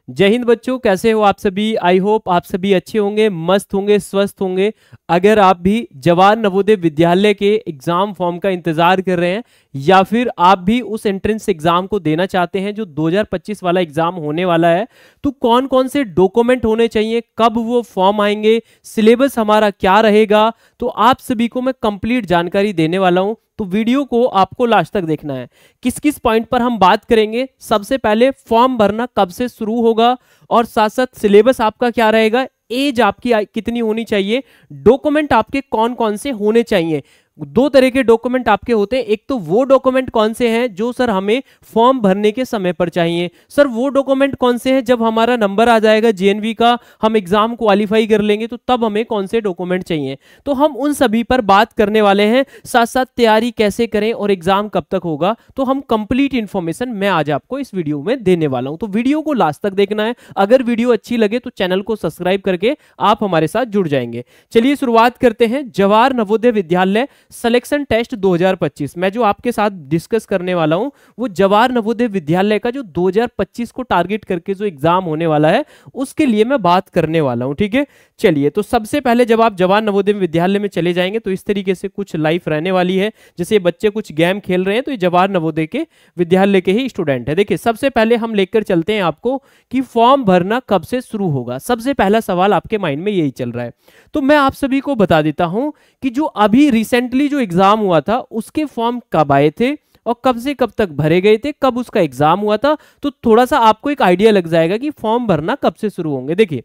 जय हिंद बच्चों, कैसे हो आप सभी। आई होप आप सभी अच्छे होंगे, मस्त होंगे, स्वस्थ होंगे। अगर आप भी जवाहर नवोदय विद्यालय के एग्जाम फॉर्म का इंतजार कर रहे हैं या फिर आप भी उस एंट्रेंस एग्जाम को देना चाहते हैं जो 2025 वाला एग्जाम होने वाला है, तो कौन कौन से डॉक्यूमेंट होने चाहिए, कब वो फॉर्म आएंगे, सिलेबस हमारा क्या रहेगा, तो आप सभी को मैं कंप्लीट जानकारी देने वाला हूं। तो वीडियो को आपको लास्ट तक देखना है। किस किस पॉइंट पर हम बात करेंगे, सबसे पहले फॉर्म भरना कब से शुरू होगा और साथ साथ सिलेबस आपका क्या रहेगा, एज आपकी कितनी होनी चाहिए, डॉक्यूमेंट आपके कौन कौन से होने चाहिए। दो तरह के डॉक्यूमेंट आपके होते हैं, एक तो वो डॉक्यूमेंट कौन से हैं जो सर हमें फॉर्म भरने के समय पर चाहिए। सर वो डॉक्यूमेंट कौन से हैं जब हमारा नंबर आ जाएगा जेएनवी का, हम एग्जाम क्वालिफाई कर लेंगे तो तब हमें कौन से डॉक्यूमेंट चाहिए। तो हम उन सभी पर बात करने वाले हैं, साथ साथ तैयारी कैसे करें और एग्जाम कब तक होगा, तो हम कंप्लीट इंफॉर्मेशन मैं आज आपको इस वीडियो में देने वाला हूं। तो वीडियो को लास्ट तक देखना है। अगर वीडियो अच्छी लगे तो चैनल को सब्सक्राइब करके आप हमारे साथ जुड़ जाएंगे। चलिए शुरुआत करते हैं। जवाहर नवोदय विद्यालय सिलेक्शन टेस्ट 2025 मैं जो आपके साथ डिस्कस करने वाला हूं वो जवाहर नवोदय विद्यालय का जो 2025 को टारगेट करके जो एग्जाम होने वाला है उसके लिए मैं बात करने वाला हूं। ठीक है, चलिए। तो सबसे पहले जब आप जवाहर नवोदय विद्यालय में चले जाएंगे तो इस तरीके से कुछ लाइफ रहने वाली है। जैसे बच्चे कुछ गेम खेल रहे हैं तो ये जवाहर नवोदय के विद्यालय के ही स्टूडेंट है। देखिए, सबसे पहले हम लेकर चलते हैं आपको कि फॉर्म भरना कब से शुरू होगा। सबसे पहला सवाल आपके माइंड में यही चल रहा है, तो मैं आप सभी को बता देता हूं कि जो अभी रिसेंटली जो एग्जाम हुआ था उसके फॉर्म कब आए थे और कब से कब तक भरे गए थे, कब उसका एग्जाम हुआ था, तो थोड़ा सा आपको एक आइडिया लग जाएगा कि फॉर्म भरना कब से शुरू होंगे। देखिए,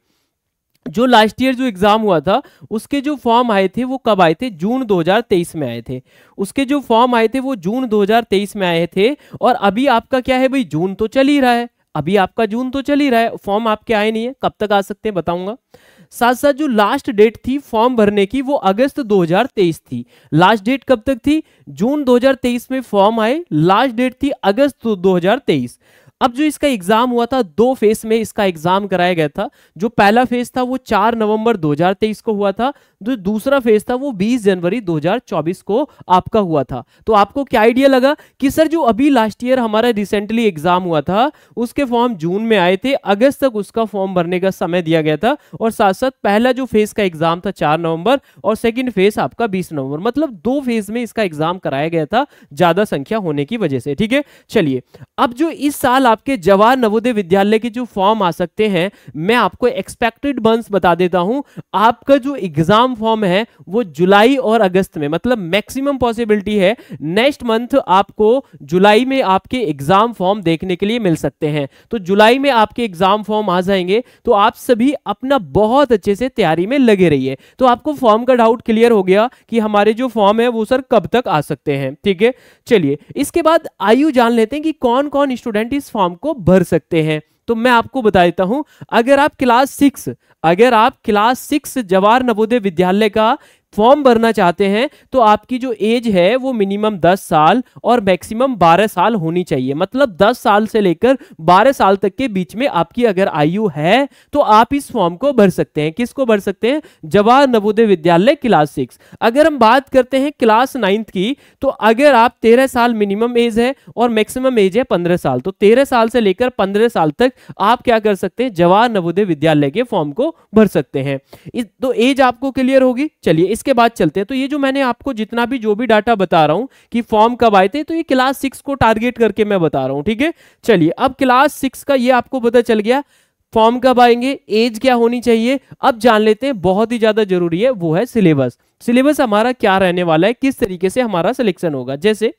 जो लास्ट ईयर जो एग्जाम हुआ था उसके जो फॉर्म आए थे वो कब आए थे, जून 2023 में आए थे। उसके जो फॉर्म आए थे वो जून 2023 में आए थे। और अभी आपका क्या है भाई, जून तो चल ही रहा है, अभी आपका जून तो चल ही रहा है, फॉर्म आपके आए नहीं है, कब तक आ सकते हैं बताऊंगा। साथ साथ जो लास्ट डेट थी फॉर्म भरने की वो अगस्त 2023 थी। लास्ट डेट कब तक थी, जून 2023 में फॉर्म आए, लास्ट डेट थी अगस्त 2023। अब जो इसका एग्जाम हुआ था, दो फेज में इसका एग्जाम कराया गया था। जो पहला फेज था वो 4 नवंबर 2023 को हुआ था, जो दूसरा फेज था वो 20 जनवरी 2024 को आपका हुआ था। तो आपको क्या आइडिया लगा कि सर जो अभी लास्ट ईयर हमारा रिसेंटली एग्जाम हुआ था उसके फॉर्म जून में आए थे, अगस्त तक उसका फॉर्म भरने का समय दिया गया था, और साथ साथ पहला जो फेज का एग्जाम था 4 नवंबर और सेकंड फेज आपका 20 नवंबर, मतलब दो फेज में इसका एग्जाम कराया गया था ज्यादा संख्या होने की वजह से। ठीक है, चलिए। अब जो इस साल आपके जवाहर नवोदय विद्यालय के जो फॉर्म आ सकते हैं, मैं आपको एक्सपेक्टेड मंथ्स बता देता हूं। आपका जो एग्जाम फॉर्म है वो जुलाई और अगस्त में, मतलब मैक्सिमम पॉसिबिलिटी है नेक्स्ट मंथ आपको जुलाई में आपके एग्जाम फॉर्म देखने के लिए मिल सकते हैं। तो जुलाई में आपके एग्जाम फॉर्म आ जाएंगे, तो आप सभी अपना बहुत अच्छे से तैयारी में लगे रहिए। तो आपको फॉर्म का डाउट क्लियर हो गया कि हमारे जो फॉर्म है वो सर कब तक आ सकते हैं। ठीक है, चलिए। इसके बाद आयु जान लेते हैं कि कौन कौन स्टूडेंट इस फॉर्म को भर सकते हैं। तो मैं आपको बता देता हूं, अगर आप क्लास 6 जवाहर नवोदय विद्यालय का फॉर्म भरना चाहते हैं तो आपकी जो एज है वो मिनिमम 10 साल और मैक्सिमम 12 साल होनी चाहिए। मतलब 10 साल से लेकर 12 साल तक के बीच में आपकी अगर आयु है तो आप इस फॉर्म को भर सकते हैं। किसको भर सकते हैं, जवाहर नवोदय विद्यालय क्लास 6। अगर हम बात करते हैं क्लास 9th की, तो अगर आप 13 साल मिनिमम एज है और मैक्सिमम एज है 15 साल, तो 13 साल से लेकर 15 साल तक आप क्या कर सकते हैं, जवाहर नवोदय विद्यालय के फॉर्म को भर सकते हैं। तो एज आपको क्लियर होगी। चलिए, इसके बाद चलते हैं। तो ये जो मैंने आपको जितना भी जो भी डाटा बता रहा हूं कि फॉर्म कब आए थे, तो ये क्लास 6 को टारगेट करके मैं बता रहा हूं। ठीक है, चलिए। अब क्लास 6 का ये आपको पता चल गया, फॉर्म कब आएंगे, एज क्या होनी चाहिए। अब जान लेते हैं, बहुत ही ज्यादा जरूरी है, वो है सिलेबस। सिलेबस हमारा क्या रहने वाला है, किस तरीके से हमारा सिलेक्शन होगा। जैसे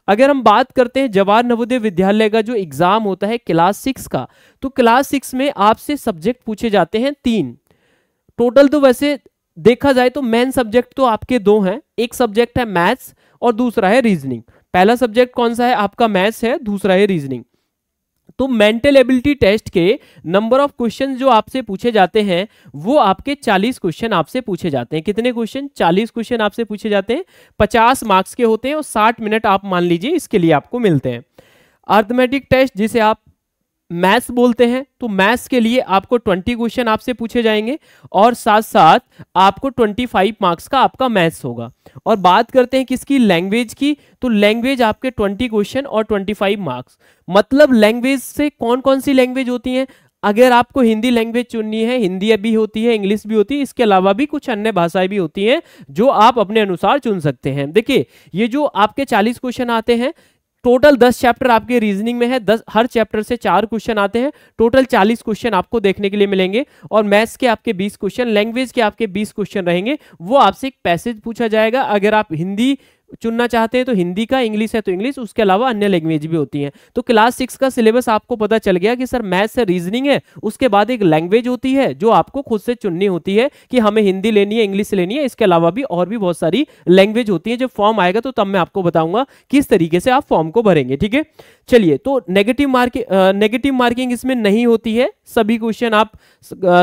अगर हम बात करते हैं जवाहर नवोदय विद्यालय का जो एग्जाम होता है क्लास 6 का, तो क्लास 6 में आपसे सब्जेक्ट पूछे जाते हैं 3 टोटल। तो वैसे देखा जाए तो मेन सब्जेक्ट तो आपके 2 हैं, एक सब्जेक्ट है मैथ्स और दूसरा है रीजनिंग। पहला सब्जेक्ट कौन सा है आपका, मैथ्स है, दूसरा है रीजनिंग। तो मेंटल एबिलिटी टेस्ट के नंबर ऑफ क्वेश्चन जो आपसे पूछे जाते हैं वो आपके 40 क्वेश्चन आपसे पूछे जाते हैं। कितने क्वेश्चन, 40 क्वेश्चन आपसे पूछे जाते हैं, 50 मार्क्स के होते हैं और 60 मिनट आप मान लीजिए इसके लिए आपको मिलते हैं। अर्थमेटिक टेस्ट जिसे आप मैथ्स बोलते हैं, तो मैथ्स के लिए आपको 20 क्वेश्चन आपसे पूछे जाएंगे और साथ साथ आपको 25 मार्क्स का आपका मैथ्स होगा। और बात करते हैं किसकी, लैंग्वेज की, तो लैंग्वेज आपके 20 क्वेश्चन और 25 मार्क्स। मतलब लैंग्वेज से कौन कौन सी लैंग्वेज होती हैं, अगर आपको हिंदी लैंग्वेज चुननी है, हिंदी भी होती है, इंग्लिश भी होती है, इसके अलावा भी कुछ अन्य भाषाएं भी होती हैं जो आप अपने अनुसार चुन सकते हैं। देखिए ये जो आपके 40 क्वेश्चन आते हैं, टोटल 10 चैप्टर आपके रीजनिंग में है, 10 हर चैप्टर से 4 क्वेश्चन आते हैं, टोटल 40 क्वेश्चन आपको देखने के लिए मिलेंगे। और मैथ्स के आपके 20 क्वेश्चन, लैंग्वेज के आपके 20 क्वेश्चन रहेंगे। वो आपसे एक पैसेज पूछा जाएगा, अगर आप हिंदी चुनना चाहते हैं तो हिंदी का, इंग्लिश है तो इंग्लिश, उसके अलावा अन्य लैंग्वेज भी होती हैं। तो क्लास 6 का सिलेबस आपको पता चल गया कि सर मैथ्स है, रीजनिंग है, उसके बाद एक लैंग्वेज होती है जो आपको खुद से चुननी होती है कि हमें हिंदी लेनी है, इंग्लिश लेनी है, इसके अलावा भी और भी बहुत सारी लैंग्वेज होती है। जब फॉर्म आएगा तो तब मैं आपको बताऊंगा किस तरीके से आप फॉर्म को भरेंगे, ठीक है। चलिए, तो नेगेटिव मार्किंग इसमें नहीं होती है, सभी क्वेश्चन आप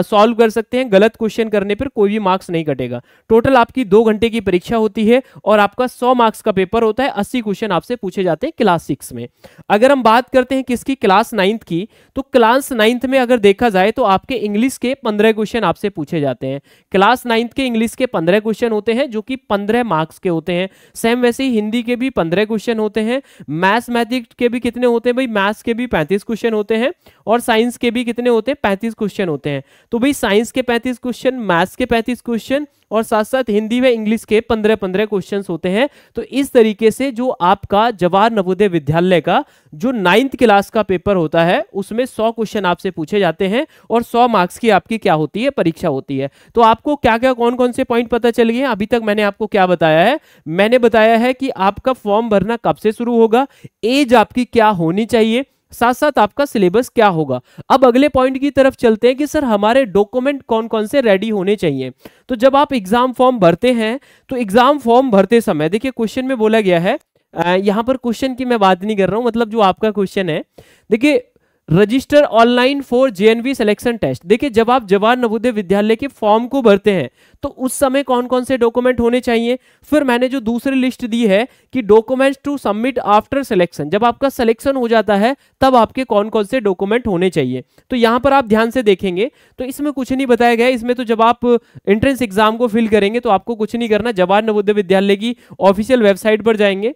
सॉल्व कर सकते हैं, गलत क्वेश्चन करने पर कोई भी मार्क्स नहीं कटेगा। टोटल आपकी 2 घंटे की परीक्षा होती है और आपका 100 मार्क्स का पेपर होता है, 80 क्वेश्चन आपसे पूछे जाते हैं क्लास 6 में। अगर हम बात करते हैं किसकी, क्लास 9th की, तो क्लास 9th में अगर देखा जाए तो आपके इंग्लिश के 15 क्वेश्चन आपसे पूछे जाते हैं। क्लास 9th के इंग्लिश के 15 क्वेश्चन होते हैं जो कि 15 मार्क्स के होते हैं। सेम वैसे ही हिंदी के भी 15 क्वेश्चन होते हैं। मैथमेटिक्स के भी कितने होते हैं भाई, मैथ्स के भी 35 क्वेश्चन होते हैं और साइंस के भी कितने होते हैं, 35 क्वेश्चन होते हैं। तो भाई साइंस के 35 क्वेश्चन, मैथ्स के 35 क्वेश्चन और साथ साथ हिंदी व इंग्लिश के 15-15 क्वेश्चंस होते हैं। तो इस तरीके से जो आपका जवाहर नवोदय विद्यालय का जो 9th क्लास का पेपर होता है उसमें 100 क्वेश्चन आपसे पूछे जाते हैं और 100 मार्क्स की आपकी क्या होती है, परीक्षा होती है। तो आपको क्या क्या कौन कौन से पॉइंट पता चल गए अभी तक मैंने आपको क्या बताया है, मैंने बताया है कि आपका फॉर्म भरना कब से शुरू होगा, एज आपकी क्या होनी चाहिए, साथ साथ आपका सिलेबस क्या होगा। अब अगले पॉइंट की तरफ चलते हैं कि सर हमारे डॉक्यूमेंट कौन कौन से रेडी होने चाहिए। तो जब आप एग्जाम फॉर्म भरते हैं तो एग्जाम फॉर्म भरते समय देखिए क्वेश्चन में बोला गया है, यहां पर क्वेश्चन की मैं बात नहीं कर रहा हूं, मतलब जो आपका क्वेश्चन है, देखिए register online for JNV selection test. देखिए जब आप जवाहर नवोदय विद्यालय के फॉर्म को भरते हैं तो उस समय कौन कौन से डॉक्यूमेंट होने चाहिए। फिर मैंने जो दूसरी लिस्ट दी है कि documents to submit after selection, जब आपका सिलेक्शन हो जाता है तब आपके कौन कौन से डॉक्यूमेंट होने चाहिए। तो यहां पर आप ध्यान से देखेंगे तो इसमें कुछ नहीं बताया गया। इसमें तो जब आप एंट्रेंस एग्जाम को फिल करेंगे तो आपको कुछ नहीं करना, जवाहर नवोदय विद्यालय की ऑफिशियल वेबसाइट पर जाएंगे,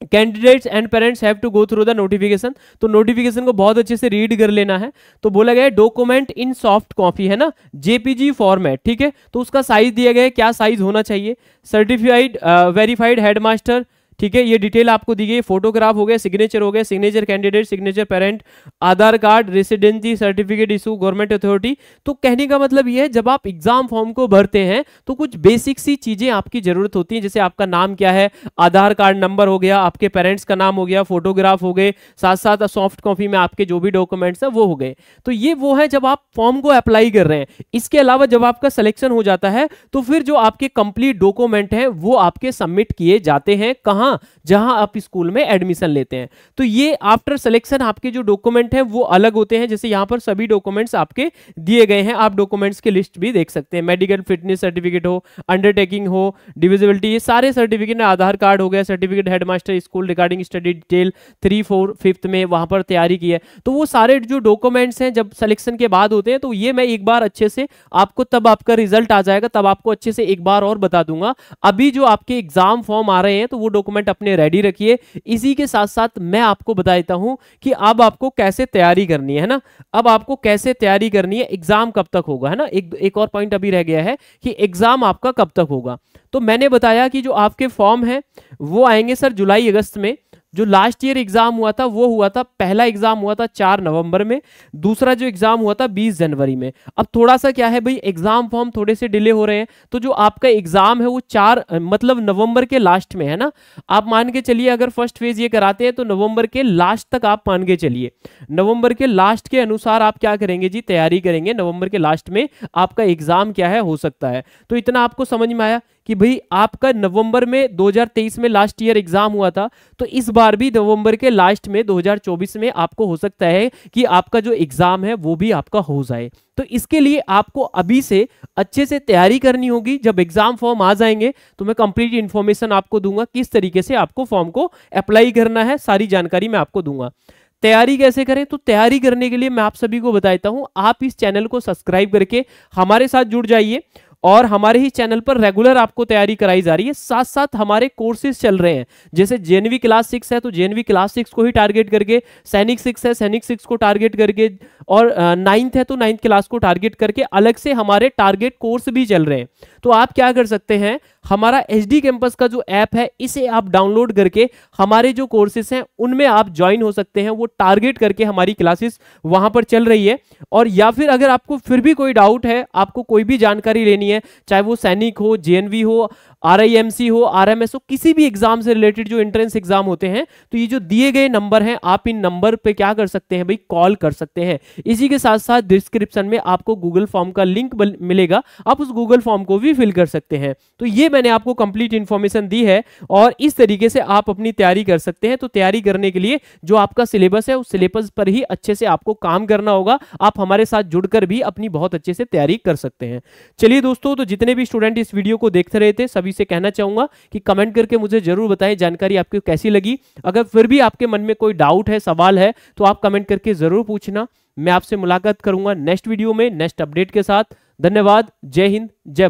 candidates and parents have to go through the notification. तो नोटिफिकेशन को बहुत अच्छे से रीड कर लेना है। तो बोला गया है डॉक्यूमेंट इन सॉफ्ट कॉपी, है ना, जेपीजी फॉर्मेट, ठीक है। तो उसका साइज दिया गया है, क्या साइज होना चाहिए, सर्टिफाइड वेरीफाइड हेडमास्टर, ठीक है, ये डिटेल आपको दी गई। फोटोग्राफ हो गया, सिग्नेचर हो गया, signature candidate, signature parent, Aadhaar card, residency certificate issue government authority. तो कहने का मतलब ये है जब आप एग्जाम फॉर्म को भरते हैं तो कुछ बेसिक सी चीजें आपकी जरूरत होती है, जैसे आपका नाम क्या है, आधार कार्ड नंबर हो गया, आपके पेरेंट्स का नाम हो गया, फोटोग्राफ हो गए, साथ साथ सॉफ्ट कॉपी में आपके जो भी डॉक्यूमेंट्स है वो हो गए। तो ये वो है जब आप फॉर्म को अप्लाई कर रहे हैं। इसके अलावा जब आपका सिलेक्शन हो जाता है तो फिर जो आपके कंप्लीट डॉक्यूमेंट हैं वो आपके सबमिट किए जाते हैं, कहां, जहां आप स्कूल में एडमिशन लेते हैं। तो ये आफ्टर सिलेक्शन आपके जो डॉक्यूमेंट हैं वो अलग होते हैं। जैसे यहां पर सभी डॉक्यूमेंट्स आपके दिए गए हैं, आप डॉक्यूमेंट्स की लिस्ट भी देख सकते हैं। मेडिकल फिटनेस सर्टिफिकेट हो, अंडरटेकिंग हो, डिविजिबिलिटी, ये सारे सर्टिफिकेट, आधार कार्ड हो गया, certificate headmaster school regarding study detail 3, 4, 5th में वहां पर तैयारी की है। तो वो सारे जो डॉक्यूमेंट्स हैं जब सिलेक्शन के बाद होते हैं तो ये मैं एक बार अच्छे से आपको, तब आपका रिजल्ट आ जाएगा तब आपको अच्छे से एक बार और बता दूंगा। अभी जो आपके एग्जाम फॉर्म आ रहे हैं तो वो डॉक्यूमेंट अपने रेडी रखिए। इसी के साथ साथ मैं आपको बता देता हूं कि अब आपको कैसे तैयारी करनी है ना, अब आपको कैसे तैयारी करनी है, एग्जाम कब तक होगा, है ना। एक और पॉइंट अभी रह गया है कि एग्जाम आपका कब तक होगा। तो मैंने बताया कि जो आपके फॉर्म है वो आएंगे सर जुलाई अगस्त में। जो लास्ट ईयर एग्जाम हुआ था वो हुआ था, पहला एग्जाम हुआ था 4 नवंबर में, दूसरा जो एग्जाम हुआ था 20 जनवरी में। अब थोड़ा सा क्या है भाई, एग्जाम फॉर्म थोड़े से डिले हो रहे हैं, तो जो आपका एग्जाम है वो 4 मतलब नवंबर के लास्ट में, है ना। आप मान के चलिए अगर फर्स्ट फेज ये कराते हैं तो नवंबर के लास्ट तक आप मान के चलिए, नवंबर के लास्ट के अनुसार आप क्या करेंगे जी, तैयारी करेंगे। नवंबर के लास्ट में आपका एग्जाम क्या है, हो सकता है। तो इतना आपको समझ में आया कि भाई आपका नवंबर में 2023 में लास्ट ईयर एग्जाम हुआ था, तो इस बार भी नवंबर के लास्ट में 2024 में आपको हो सकता है कि आपका जो एग्जाम है वो भी आपका हो जाए। तो इसके लिए आपको अभी से अच्छे से तैयारी करनी होगी। जब एग्जाम फॉर्म आ जाएंगे तो मैं कंप्लीट इंफॉर्मेशन आपको दूंगा, किस तरीके से आपको फॉर्म को अप्लाई करना है, सारी जानकारी मैं आपको दूंगा। तैयारी कैसे करें, तो तैयारी करने के लिए मैं आप सभी को बताता हूं, आप इस चैनल को सब्सक्राइब करके हमारे साथ जुड़ जाइए और हमारे ही चैनल पर रेगुलर आपको तैयारी कराई जा रही है। साथ साथ हमारे कोर्सेज चल रहे हैं, जैसे जेएनवी क्लास 6 है तो जेएनवी क्लास 6 को ही टारगेट करके, सैनिक 6 है सैनिक 6 को टारगेट करके, और 9th है तो 9th क्लास को टारगेट करके अलग से हमारे टारगेट कोर्स भी चल रहे हैं। तो आप क्या कर सकते हैं, हमारा एचडी कैंपस का जो ऐप है इसे आप डाउनलोड करके हमारे जो कोर्सेज हैं उनमें आप ज्वाइन हो सकते हैं। वो टारगेट करके हमारी क्लासेस वहां पर चल रही है। और या फिर अगर आपको फिर भी कोई डाउट है, आपको कोई भी जानकारी लेनी है, चाहे वो सैनिक हो, जेएनवी हो, आरआईएमसी हो, आरएमएस हो, किसी भी एग्जाम से रिलेटेड जो एंट्रेंस एग्जाम होते हैं, तो ये जो दिए गए नंबर हैं आप इन नंबर पे क्या कर सकते हैं भाई, कॉल कर सकते हैं। इसी के साथ साथ डिस्क्रिप्शन में आपको गूगल फॉर्म का लिंक मिलेगा, आप उस गूगल फॉर्म को भी फिल कर सकते हैं। तो ये मैंने आपको कंप्लीट इंफॉर्मेशन दी है और इस तरीके से आप अपनी तैयारी कर सकते हैं। तो तैयारी करने के लिए जो आपका सिलेबस है उस सिलेबस पर ही अच्छे से आपको काम करना होगा। आप हमारे साथ जुड़कर भी अपनी बहुत अच्छे से तैयारी कर सकते हैं। चलिए दोस्तों, तो जितने भी स्टूडेंट इस वीडियो को देखते रहे थे सभी से कहना चाहूंगा कि कमेंट करके मुझे जरूर बताएं जानकारी आपको कैसी लगी। अगर फिर भी आपके मन में कोई डाउट है, सवाल है, तो आप कमेंट करके जरूर पूछना। मैं आपसे मुलाकात करूंगा नेक्स्ट वीडियो में नेक्स्ट अपडेट के साथ। धन्यवाद। जय हिंद, जय भारत।